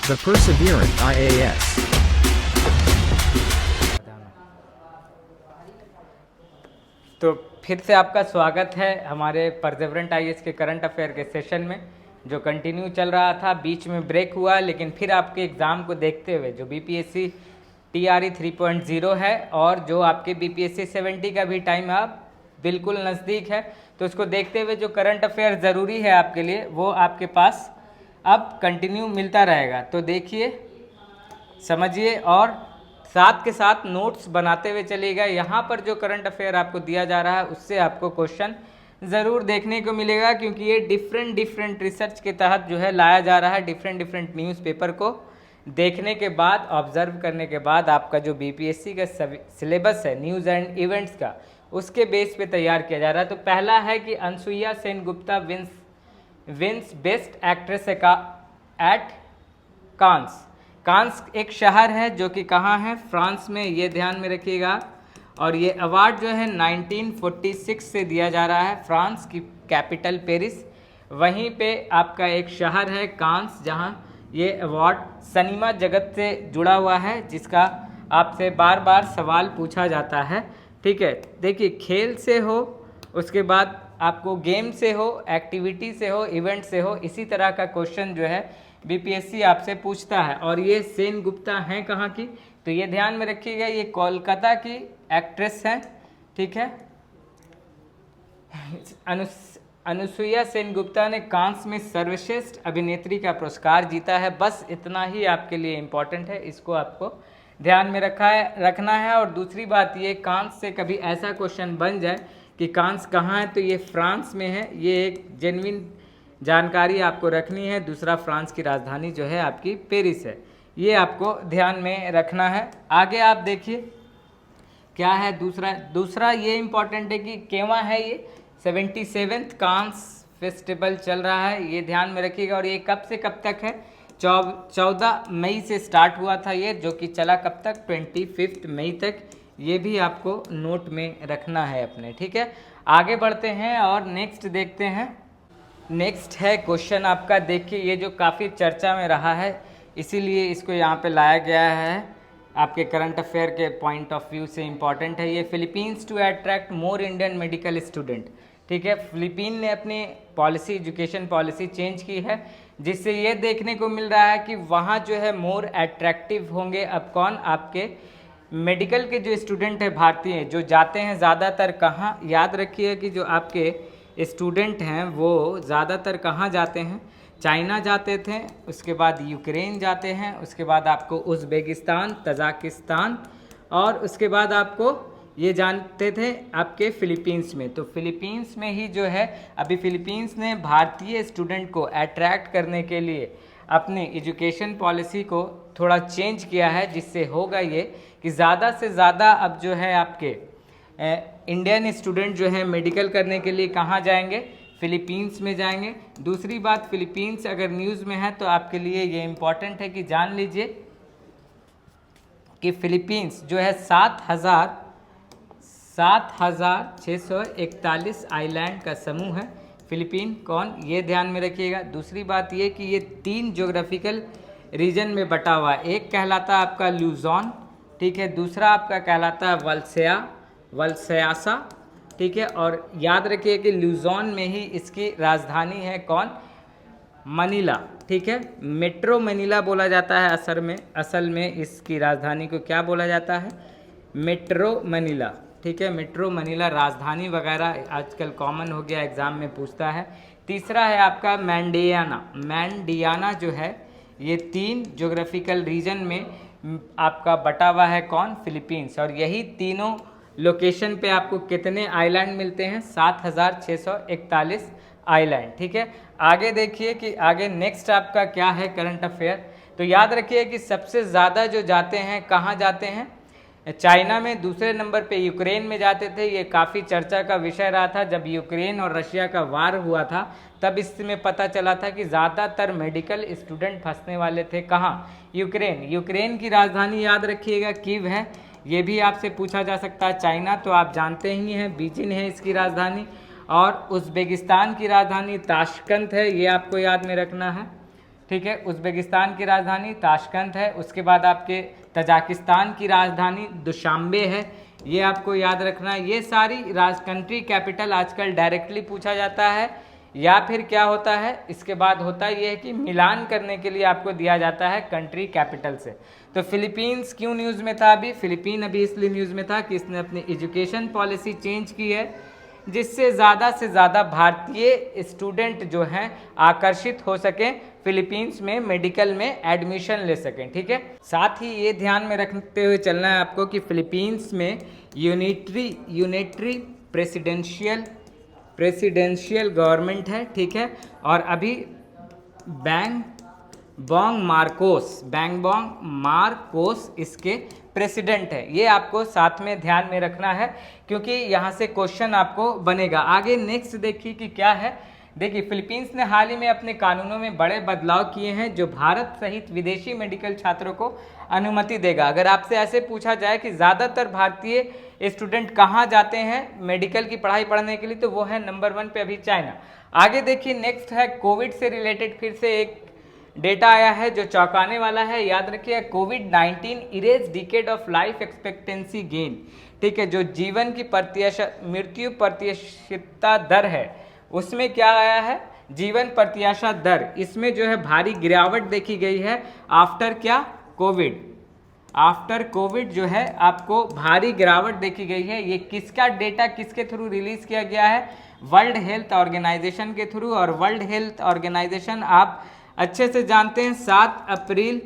The Perseverant IAS. तो फिर से आपका स्वागत है हमारे परसेवरेंट आईएएस के करंट अफेयर के सेशन में, जो कंटिन्यू चल रहा था। बीच में ब्रेक हुआ, लेकिन फिर आपके एग्ज़ाम को देखते हुए जो बीपीएससी टीआरई 3.0 है और जो आपके बीपीएससी 70 का भी टाइम अब बिल्कुल नज़दीक है, तो उसको देखते हुए जो करंट अफेयर ज़रूरी है आपके लिए वो आपके पास अब कंटिन्यू मिलता रहेगा। तो देखिए, समझिए और साथ के साथ नोट्स बनाते हुए चलिएगा। यहाँ पर जो करंट अफेयर आपको दिया जा रहा है उससे आपको क्वेश्चन ज़रूर देखने को मिलेगा, क्योंकि ये डिफरेंट रिसर्च के तहत जो है लाया जा रहा है। डिफरेंट न्यूज़पेपर को देखने के बाद, ऑब्जर्व करने के बाद आपका जो बीपीएससी का सिलेबस है न्यूज़ एंड इवेंट्स का, उसके बेस पे तैयार किया जा रहा है। तो पहला है कि Anasuya Sen Gupta wins best actress at Cannes. Cannes एक शहर है जो कि कहाँ है, फ्रांस में, ये ध्यान में रखिएगा। और ये अवार्ड जो है 1946 से दिया जा रहा है। फ्रांस की कैपिटल पेरिस, वहीं पे आपका एक शहर है कांस, जहाँ ये अवार्ड सिनेमा जगत से जुड़ा हुआ है, जिसका आपसे बार बार सवाल पूछा जाता है। ठीक है, देखिए, खेल से हो, उसके बाद आपको गेम से हो, एक्टिविटी से हो, इवेंट से हो, इसी तरह का क्वेश्चन जो है बीपीएससी आपसे पूछता है। और ये सेन गुप्ता हैं कहाँ की, तो ये ध्यान में रखिएगा, ये कोलकाता की एक्ट्रेस हैं। ठीक है, अनुसुईया सेन गुप्ता ने कांस में सर्वश्रेष्ठ अभिनेत्री का पुरस्कार जीता है। बस इतना ही आपके लिए इम्पोर्टेंट है, इसको आपको ध्यान में रखना है। और दूसरी बात, ये कांस से कभी ऐसा क्वेश्चन बन जाए कि कांस कहाँ है, तो ये फ्रांस में है, ये एक जेन्युइन जानकारी आपको रखनी है। दूसरा, फ्रांस की राजधानी जो है आपकी पेरिस है, ये आपको ध्यान में रखना है। आगे आप देखिए क्या है दूसरा ये इम्पॉर्टेंट है कि केवा है, ये 77th कांस फेस्टिवल चल रहा है, ये ध्यान में रखिएगा। और ये कब से कब तक है, 14 मई से स्टार्ट हुआ था ये, जो कि चला कब तक, 25 मई तक। ये भी आपको नोट में रखना है अपने। ठीक है, आगे बढ़ते हैं और नेक्स्ट देखते हैं। नेक्स्ट है क्वेश्चन आपका, देखिए, ये जो काफ़ी चर्चा में रहा है, इसीलिए इसको यहाँ पे लाया गया है, आपके करंट अफेयर के पॉइंट ऑफ व्यू से इम्पॉर्टेंट है ये। Philippines to attract more Indian medical student. ठीक है, फिलीपीन ने अपनी पॉलिसी, एजुकेशन पॉलिसी चेंज की है, जिससे ये देखने को मिल रहा है कि वहाँ जो है मोर अट्रैक्टिव होंगे अब कौन, आपके मेडिकल के जो स्टूडेंट है भारतीय, जो जाते हैं ज़्यादातर कहाँ, याद रखिए कि जो आपके स्टूडेंट हैं वो ज़्यादातर कहाँ जाते हैं, चाइना जाते थे, उसके बाद यूक्रेन जाते हैं, उसके बाद आपको उज़्बेकिस्तान, तजाकिस्तान, और उसके बाद आपको ये जानते थे आपके फिलीपींस में। तो फिलीपींस में ही जो है अभी फिलीपींस ने भारतीय स्टूडेंट को अट्रैक्ट करने के लिए अपनी एजुकेशन पॉलिसी को थोड़ा चेंज किया है, जिससे होगा ये कि ज़्यादा से ज़्यादा अब जो है आपके इंडियन स्टूडेंट जो है मेडिकल करने के लिए कहाँ जाएंगे, फिलीपींस में जाएंगे। दूसरी बात, फिलीपींस अगर न्यूज़ में है तो आपके लिए ये इम्पॉर्टेंट है कि जान लीजिए कि फिलीपींस जो है 7,641 आइलैंड का समूह है। फिलीपीन कौन, ये ध्यान में रखिएगा। दूसरी बात ये कि ये 3 ज्योग्राफिकल रीजन में बटा हुआ है। एक कहलाता है आपका ल्यूजॉन, ठीक है, दूसरा आपका कहलाता है वल्सयासा, ठीक है, और याद रखिए कि ल्यूजॉन में ही इसकी राजधानी है कौन, मनीला। ठीक है, मेट्रो मनीला बोला जाता है असल में इसकी राजधानी को क्या बोला जाता है, मेट्रो मनीला। ठीक है, मेट्रो मनीला राजधानी वगैरह आजकल कॉमन हो गया, एग्जाम में पूछता है। तीसरा है आपका मैंडियाना जो है, ये 3 ज्योग्राफिकल रीजन में आपका बटा हुआ है कौन, फिलीपींस। और यही तीनों लोकेशन पे आपको कितने आइलैंड मिलते हैं, 7,641 आइलैंड। ठीक है, आगे देखिए कि आगे नेक्स्ट आपका क्या है करंट अफेयर। तो याद रखिए कि सबसे ज़्यादा जो जाते हैं कहाँ जाते हैं, चाइना में, दूसरे नंबर पे यूक्रेन में जाते थे। ये काफ़ी चर्चा का विषय रहा था जब यूक्रेन और रशिया का वार हुआ था, तब इसमें पता चला था कि ज़्यादातर मेडिकल स्टूडेंट फंसने वाले थे कहाँ, यूक्रेन की राजधानी याद रखिएगा कीव है, ये भी आपसे पूछा जा सकता है। चाइना तो आप जानते ही हैं, बीजिंग है इसकी राजधानी, और उज़्बेकिस्तान की राजधानी ताशकंद है, ये आपको याद में रखना है। ठीक है। उज़्बेकिस्तान की राजधानी ताशकंद है। उसके बाद आपके तजाकिस्तान की राजधानी दुशांबे है, ये आपको याद रखना है। ये सारी कंट्री कैपिटल आजकल डायरेक्टली पूछा जाता है, या फिर क्या होता है इसके बाद होता है ये है कि मिलान करने के लिए आपको दिया जाता है कंट्री कैपिटल से। तो फिलीपींस क्यों न्यूज़ में था अभी? फिलीपीन अभी इसलिए न्यूज़ में था कि इसने अपनी एजुकेशन पॉलिसी चेंज की है, जिससे ज़्यादा से ज़्यादा भारतीय स्टूडेंट जो हैं आकर्षित हो सकें, फिलीपींस में मेडिकल में एडमिशन ले सकें, ठीक है। साथ ही ये ध्यान में रखते हुए चलना है आपको कि फिलीपींस में यूनिटरी प्रेसिडेंशियल गवर्नमेंट है, ठीक है। और अभी बैंगबोंग मार्कोस इसके प्रेसिडेंट है। ये आपको साथ में ध्यान में रखना है, क्योंकि यहाँ से क्वेश्चन आपको बनेगा। आगे नेक्स्ट देखिए कि क्या है। देखिए, फिलीपींस ने हाल ही में अपने कानूनों में बड़े बदलाव किए हैं, जो भारत सहित विदेशी मेडिकल छात्रों को अनुमति देगा। अगर आपसे ऐसे पूछा जाए कि ज़्यादातर भारतीय स्टूडेंट कहाँ जाते हैं मेडिकल की पढ़ाई पढ़ने के लिए, तो वो है नंबर 1 पे अभी चाइना। आगे देखिए, नेक्स्ट है कोविड से रिलेटेड फिर से एक डेटा आया है जो चौंकाने वाला है। याद रखिए, कोविड-19 erase decade of life expectancy gain, ठीक है। जो जीवन की मृत्यु प्रत्याशिता दर है, उसमें क्या आया है? जीवन प्रत्याशा दर, इसमें जो है भारी गिरावट देखी गई है आफ्टर क्या? कोविड। आफ्टर कोविड जो है आपको भारी गिरावट देखी गई है। ये किसका डेटा किसके थ्रू रिलीज किया गया है? वर्ल्ड हेल्थ ऑर्गेनाइजेशन के थ्रू। और वर्ल्ड हेल्थ ऑर्गेनाइजेशन आप अच्छे से जानते हैं 7 अप्रैल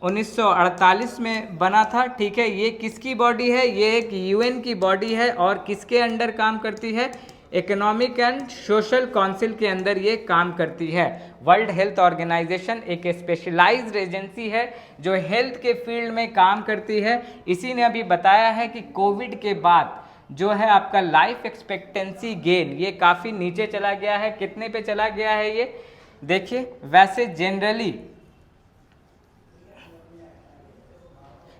1948 में बना था, ठीक है। ये किसकी बॉडी है? ये एक यूएन की बॉडी है और किसके अंडर काम करती है? इकोनॉमिक एंड सोशल काउंसिल के अंदर ये काम करती है। वर्ल्ड हेल्थ ऑर्गेनाइजेशन एक स्पेशलाइज्ड एजेंसी है जो हेल्थ के फील्ड में काम करती है। इसी ने अभी बताया है कि कोविड के बाद जो है आपका लाइफ एक्सपेक्टेंसी गेन ये काफ़ी नीचे चला गया है। कितने पे चला गया है ये देखिए। वैसे जनरली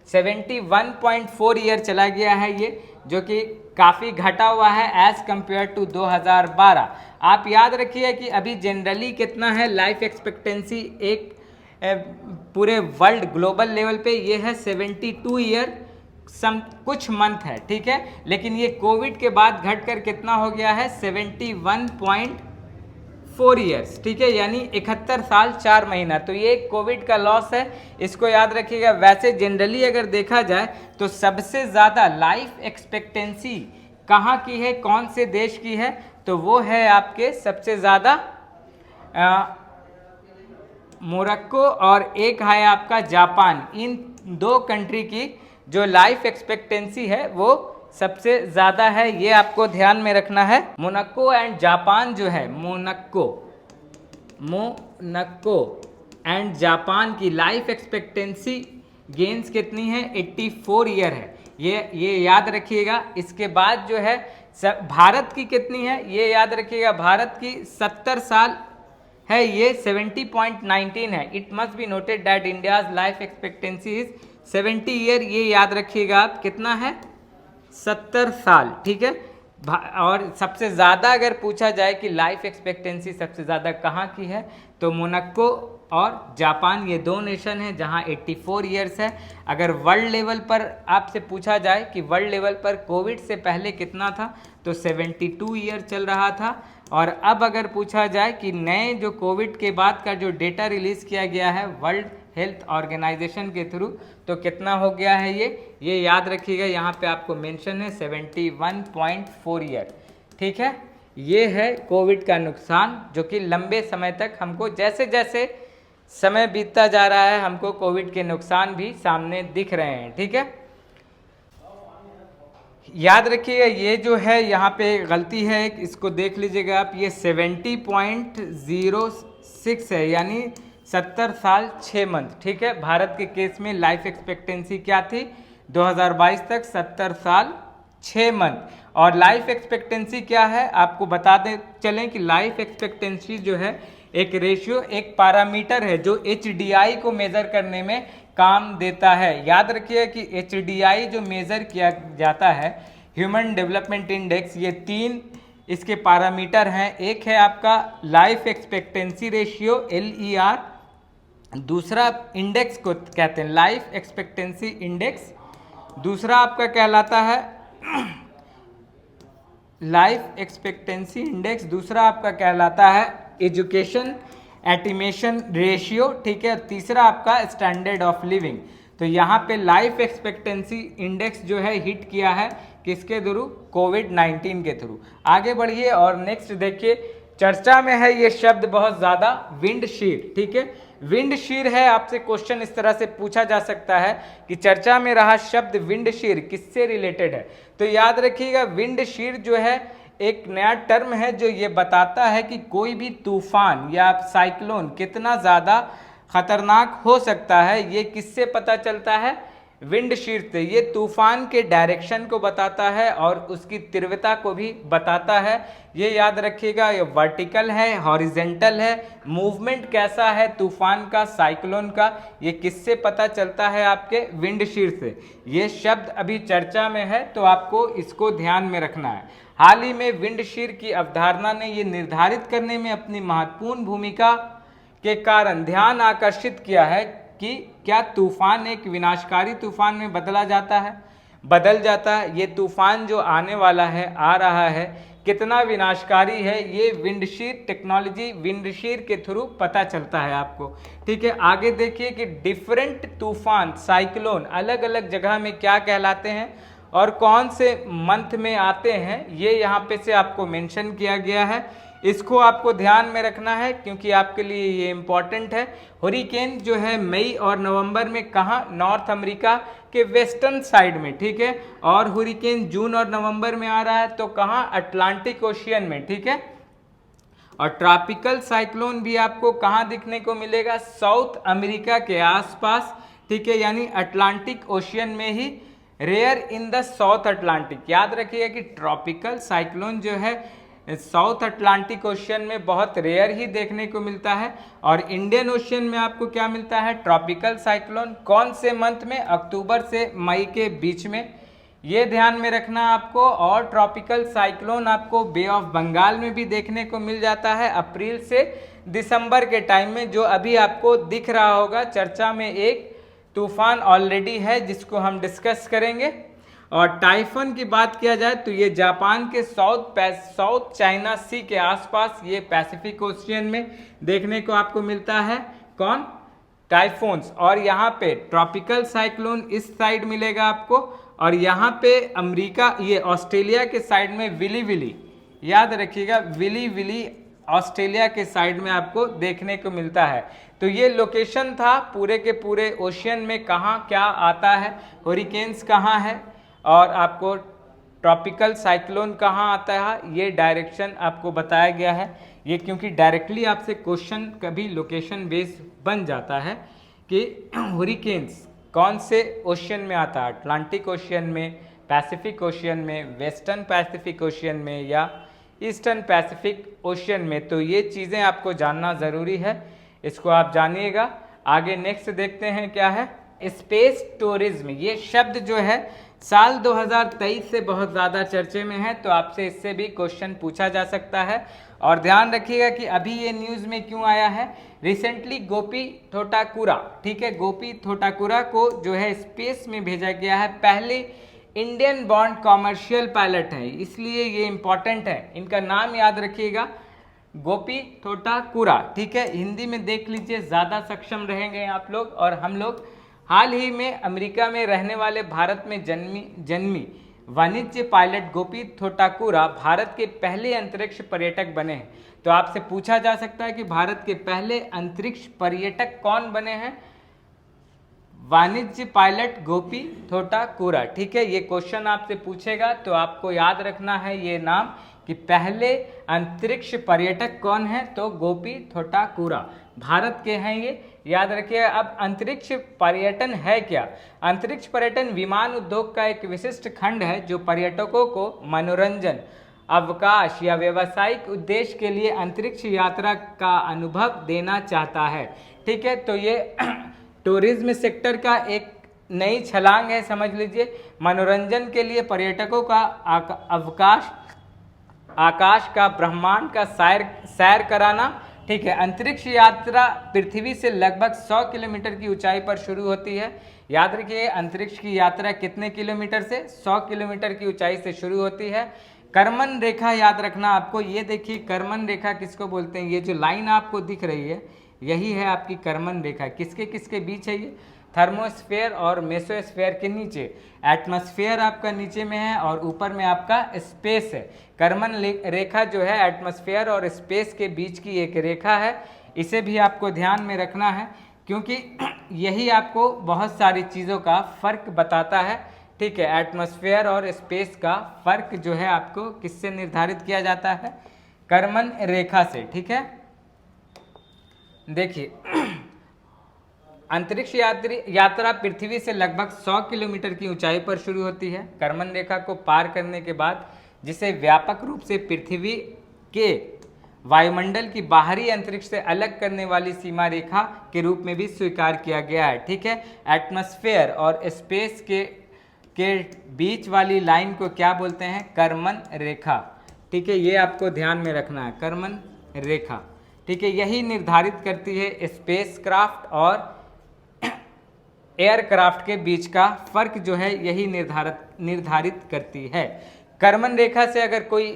71.4 ईयर चला गया है ये, जो कि काफ़ी घटा हुआ है एज कंपेयर टू 2012। आप याद रखिए कि अभी जनरली कितना है लाइफ एक्सपेक्टेंसी एक पूरे वर्ल्ड ग्लोबल लेवल पे ये है 72 ईयर कुछ मंथ है, ठीक है। लेकिन ये कोविड के बाद घटकर कितना हो गया है? 71.4 ईयर्स, ठीक है, यानी 71 साल 4 महीना। तो ये कोविड का लॉस है, इसको याद रखिएगा। वैसे जनरली अगर देखा जाए तो सबसे ज़्यादा लाइफ एक्सपेक्टेंसी कहाँ की है, कौन से देश की है? तो वो है आपके सबसे ज़्यादा मोरक्को और एक है आपका जापान। इन 2 कंट्री की जो लाइफ एक्सपेक्टेंसी है वो सबसे ज़्यादा है, ये आपको ध्यान में रखना है। मोनाको एंड जापान जो है, मोनाको एंड जापान की लाइफ एक्सपेक्टेंसी गेन्स कितनी है? 84 ईयर है, ये याद रखिएगा। इसके बाद जो है भारत की कितनी है ये याद रखिएगा। भारत की 70 साल है, ये 70.19 है। It must be noted that India's life expectancy is 70 year, ये याद रखिएगा आप। कितना है? 70 साल, ठीक है। और सबसे ज़्यादा अगर पूछा जाए कि लाइफ एक्सपेक्टेंसी सबसे ज़्यादा कहाँ की है, तो मोनाको और जापान ये 2 नेशन हैं जहाँ 84 ईयर्स है। अगर वर्ल्ड लेवल पर आपसे पूछा जाए कि वर्ल्ड लेवल पर कोविड से पहले कितना था, तो 72 ईयर चल रहा था। और अब अगर पूछा जाए कि नए जो कोविड के बाद का जो डेटा रिलीज़ किया गया है वर्ल्ड हेल्थ ऑर्गेनाइजेशन के थ्रू, तो कितना हो गया है ये याद रखिएगा। यहाँ पे आपको मेंशन है 71.4 ईयर, ठीक है। ये है कोविड का नुकसान, जो कि लंबे समय तक हमको जैसे जैसे समय बीतता जा रहा है हमको कोविड के नुकसान भी सामने दिख रहे हैं, ठीक है। याद रखिएगा ये जो है यहाँ पे गलती है, इसको देख लीजिएगा आप। ये 70.06 है, यानी 70 साल 6 मंथ, ठीक है। भारत के केस में लाइफ एक्सपेक्टेंसी क्या थी 2022 तक? 70 साल 6 मंथ। और लाइफ एक्सपेक्टेंसी क्या है आपको बता दें चलें कि लाइफ एक्सपेक्टेंसी जो है एक रेशियो, एक पैरामीटर है जो HDI को मेज़र करने में काम देता है। याद रखिए कि HDI जो मेज़र किया जाता है, ह्यूमन डेवलपमेंट इंडेक्स, ये 3 इसके पैरामीटर हैं, एक है आपका लाइफ एक्सपेक्टेंसी रेशियो LER, दूसरा इंडेक्स को कहते हैं लाइफ एक्सपेक्टेंसी इंडेक्स, दूसरा आपका कहलाता है लाइफ एक्सपेक्टेंसी इंडेक्स, दूसरा आपका कहलाता है एजुकेशन एटिमेशन रेशियो, ठीक है, तीसरा आपका स्टैंडर्ड ऑफ लिविंग। तो यहाँ पे लाइफ एक्सपेक्टेंसी इंडेक्स जो है हिट किया है किसके थ्रू, कोविड-19 के थ्रू। आगे बढ़िए और नेक्स्ट देखिए, चर्चा में है ये शब्द बहुत ज़्यादा, विंड शीर, ठीक है, विंड शीर है। आपसे क्वेश्चन इस तरह से पूछा जा सकता है कि चर्चा में रहा शब्द विंड शीर किससे रिलेटेड है, तो याद रखिएगा विंड शीर जो है एक नया टर्म है जो ये बताता है कि कोई भी तूफान या साइक्लोन कितना ज़्यादा खतरनाक हो सकता है। ये किससे पता चलता है, विंड शीर से। ये तूफान के डायरेक्शन को बताता है और उसकी तीव्रता को भी बताता है। ये याद रखिएगा, ये वर्टिकल है, हॉरिजेंटल है, मूवमेंट कैसा है तूफान का, साइक्लोन का, ये किससे पता चलता है, आपके विंड शीर से। ये शब्द अभी चर्चा में है तो आपको इसको ध्यान में रखना है। हाल ही में विंड शीर की अवधारणा ने ये निर्धारित करने में अपनी महत्वपूर्ण भूमिका के कारण ध्यान आकर्षित किया है कि क्या तूफान एक विनाशकारी तूफान में बदल जाता है। ये तूफान जो आने वाला है, आ रहा है, कितना विनाशकारी है, ये विंडशीर टेक्नोलॉजी, विंडशीर के थ्रू पता चलता है आपको, ठीक है। आगे देखिए कि डिफरेंट तूफान, साइक्लोन अलग अलग जगह में क्या कहलाते हैं और कौन से मंथ में आते हैं, ये यहाँ पे से आपको मेंशन किया गया है। इसको आपको ध्यान में रखना है क्योंकि आपके लिए ये इम्पॉर्टेंट है। हुरिकेन जो है मई और नवंबर में कहाँ, नॉर्थ अमेरिका के वेस्टर्न साइड में, ठीक है, और हुरिकेन जून और नवंबर में आ रहा है तो कहाँ, अटलांटिक ओशियन में, ठीक है। और ट्रॉपिकल साइक्लोन भी आपको कहाँ दिखने को मिलेगा, साउथ अमेरिका के आसपास, ठीक है, यानी अटलांटिक ओशियन में ही, rare in the South Atlantic. याद रखिएगा कि ट्रॉपिकल साइक्लोन जो है साउथ अटलांटिक ओशियन में बहुत रेयर ही देखने को मिलता है और इंडियन ओशियन में आपको क्या मिलता है, ट्रॉपिकल साइक्लोन। कौन से मंथ में, अक्टूबर से मई के बीच में, ये ध्यान में रखना आपको। और ट्रॉपिकल साइक्लोन आपको बे ऑफ बंगाल में भी देखने को मिल जाता है अप्रैल से दिसंबर के टाइम में, जो अभी आपको दिख रहा होगा। चर्चा में एक तूफान ऑलरेडी है जिसको हम डिस्कस करेंगे। और टाइफन की बात किया जाए तो ये जापान के साउथ चाइना सी के आसपास, ये पैसिफिक ओशियन में देखने को आपको मिलता है, कौन, टाइफोन्स। और यहाँ पे ट्रॉपिकल साइक्लोन इस साइड मिलेगा आपको, और यहाँ पे अमेरिका, ये ऑस्ट्रेलिया के साइड में विली विली, याद रखिएगा विली विली ऑस्ट्रेलिया के साइड में आपको देखने को मिलता है। तो ये लोकेशन था पूरे के पूरे ओशियन में कहाँ क्या आता है, हुरिकेन्स कहाँ है और आपको ट्रॉपिकल साइक्लोन कहाँ आता है, ये डायरेक्शन आपको बताया गया है। ये क्योंकि डायरेक्टली आपसे क्वेश्चन कभी लोकेशन बेस बन जाता है कि हुरिकेन्स कौन से ओशियन में आता है, अटलांटिक ओशियन में, पैसिफिक ओशियन में, वेस्टर्न पैसिफिक ओशियन में या ईस्टर्न पैसिफिक ओशियन में। तो ये चीज़ें आपको जानना ज़रूरी है, इसको आप जानिएगा। आगे नेक्स्ट देखते हैं क्या है, स्पेस टूरिज्म। ये शब्द जो है साल 2023 से बहुत ज़्यादा चर्चे में है, तो आपसे इससे भी क्वेश्चन पूछा जा सकता है। और ध्यान रखिएगा कि अभी ये न्यूज़ में क्यों आया है, रिसेंटली गोपी थोटाकुरा, ठीक है, गोपी थोटाकुरा को जो है स्पेस में भेजा गया है, पहले इंडियन बॉर्न कॉमर्शियल पायलट है, इसलिए ये इंपॉर्टेंट है। इनका नाम याद रखिएगा, गोपी थोटाकुरा, ठीक है, हिंदी में देख लीजिए, ज़्यादा सक्षम रहेंगे आप लोग। और हम लोग हाल ही में अमेरिका में रहने वाले भारत में जन्मी वाणिज्य पायलट गोपी थोटाकुरा भारत के पहले अंतरिक्ष पर्यटक बने हैं। तो आपसे पूछा जा सकता है कि भारत के पहले अंतरिक्ष पर्यटक कौन बने हैं, वाणिज्य पायलट गोपी थोटाकुरा, ठीक है। ये क्वेश्चन आपसे पूछेगा तो आपको याद रखना है ये नाम कि पहले अंतरिक्ष पर्यटक कौन है, तो गोपी थोटाकुरा भारत के हैं ये, याद रखिए। अब अंतरिक्ष पर्यटन है क्या, अंतरिक्ष पर्यटन विमान उद्योग का एक विशिष्ट खंड है जो पर्यटकों को मनोरंजन, अवकाश या व्यावसायिक उद्देश्य के लिए अंतरिक्ष यात्रा का अनुभव देना चाहता है, ठीक है। तो ये टूरिज्म सेक्टर का एक नई छलांग है, समझ लीजिए। मनोरंजन के लिए पर्यटकों का अवकाश आकाश का, ब्रह्मांड का सैर कराना। ठीक है, अंतरिक्ष यात्रा पृथ्वी से लगभग 100 किलोमीटर की ऊंचाई पर शुरू होती है। याद रखिए, अंतरिक्ष की यात्रा कितने किलोमीटर से? 100 किलोमीटर की ऊंचाई से शुरू होती है। कर्मन रेखा याद रखना आपको, ये देखिए कर्मन रेखा किसको बोलते हैं? ये जो लाइन आपको दिख रही है यही है आपकी कर्मन रेखा। किसके किसके बीच है ये? थर्मोस्फेयर और मेसोस्फेयर के नीचे। एटमॉस्फेयर आपका नीचे में है और ऊपर में आपका स्पेस है। कर्मन रेखा जो है एटमॉस्फेयर और स्पेस के बीच की एक रेखा है। इसे भी आपको ध्यान में रखना है क्योंकि यही आपको बहुत सारी चीज़ों का फ़र्क बताता है। ठीक है, एटमॉस्फेयर और स्पेस का फ़र्क जो है आपको किससे निर्धारित किया जाता है? कर्मन रेखा से। ठीक है, देखिए अंतरिक्ष यात्रा पृथ्वी से लगभग 100 किलोमीटर की ऊंचाई पर शुरू होती है। कर्मन रेखा को पार करने के बाद जिसे व्यापक रूप से पृथ्वी के वायुमंडल की बाहरी अंतरिक्ष से अलग करने वाली सीमा रेखा के रूप में भी स्वीकार किया गया है। ठीक है, एटमॉस्फेयर और स्पेस के बीच वाली लाइन को क्या बोलते हैं? कर्मन रेखा। ठीक है, ये आपको ध्यान में रखना है, कर्मन रेखा। ठीक है, यही निर्धारित करती है स्पेस क्राफ्ट और एयरक्राफ्ट के बीच का फर्क जो है यही निर्धारित करती है। कर्मन रेखा से अगर कोई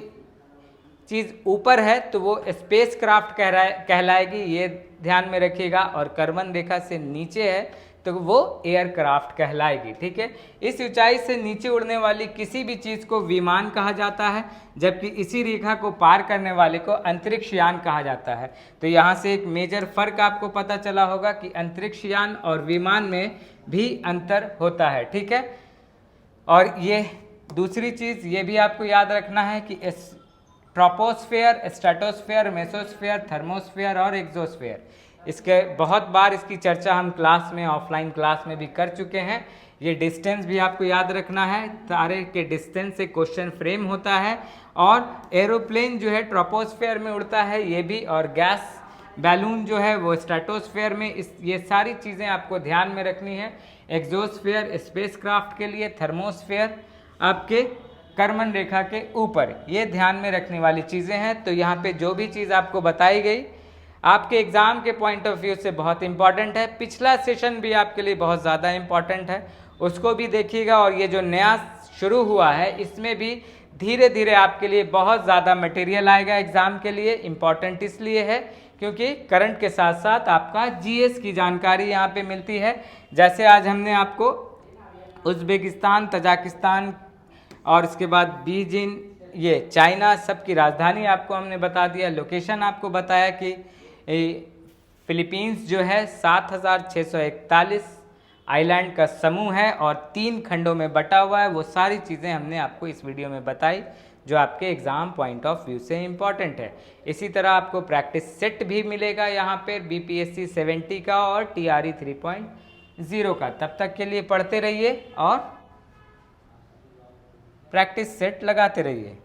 चीज़ ऊपर है तो वो स्पेस क्राफ्ट कहलाएगी, ये ध्यान में रखिएगा, और कर्मन रेखा से नीचे है तो वो एयरक्राफ्ट कहलाएगी। ठीक है, इस ऊंचाई से नीचे उड़ने वाली किसी भी चीज़ को विमान कहा जाता है, जबकि इसी रेखा को पार करने वाले को अंतरिक्ष यान कहा जाता है। तो यहाँ से एक मेजर फर्क आपको पता चला होगा कि अंतरिक्ष यान और विमान में भी अंतर होता है। ठीक है, और ये दूसरी चीज़ ये भी आपको याद रखना है कि ट्रोपोस्फेयर, स्ट्रेटोस्फेयर, मेसोस्फेयर, थर्मोस्फेयर और एक्सोस्फेयर, इसके बहुत बार इसकी चर्चा हम क्लास में, ऑफलाइन क्लास में भी कर चुके हैं। ये डिस्टेंस भी आपको याद रखना है, तारे के डिस्टेंस से क्वेश्चन फ्रेम होता है। और एरोप्लेन जो है ट्रोपोस्फेयर में उड़ता है ये भी, और गैस बैलून जो है वो स्ट्रेटोस्फेयर में। ये सारी चीज़ें आपको ध्यान में रखनी है। एक्सोस्फेयर स्पेसक्राफ्ट के लिए, थर्मोस्फेयर आपके कर्मन रेखा के ऊपर, ये ध्यान में रखने वाली चीज़ें हैं। तो यहाँ पे जो भी चीज़ आपको बताई गई आपके एग्ज़ाम के पॉइंट ऑफ व्यू से बहुत इंपॉर्टेंट है। पिछला सेशन भी आपके लिए बहुत ज़्यादा इंपॉर्टेंट है, उसको भी देखिएगा। और ये जो नया शुरू हुआ है इसमें भी धीरे धीरे आपके लिए बहुत ज़्यादा मटेरियल आएगा एग्ज़ाम के लिए। इम्पॉर्टेंट इसलिए है क्योंकि करंट के साथ साथ आपका जीएस की जानकारी यहाँ पे मिलती है। जैसे आज हमने आपको उज़्बेकिस्तान, तजाकिस्तान और इसके बाद बीजिंग, ये चाइना, सब की राजधानी आपको हमने बता दिया। लोकेशन आपको बताया कि फिलीपींस जो है 7641 आइलैंड का समूह है और 3 खंडों में बटा हुआ है। वो सारी चीज़ें हमने आपको इस वीडियो में बताई जो आपके एग्ज़ाम पॉइंट ऑफ व्यू से इम्पॉर्टेंट है। इसी तरह आपको प्रैक्टिस सेट भी मिलेगा यहाँ पर BPSC 70 का और TRE 3.0 का। तब तक के लिए पढ़ते रहिए और प्रैक्टिस सेट लगाते रहिए।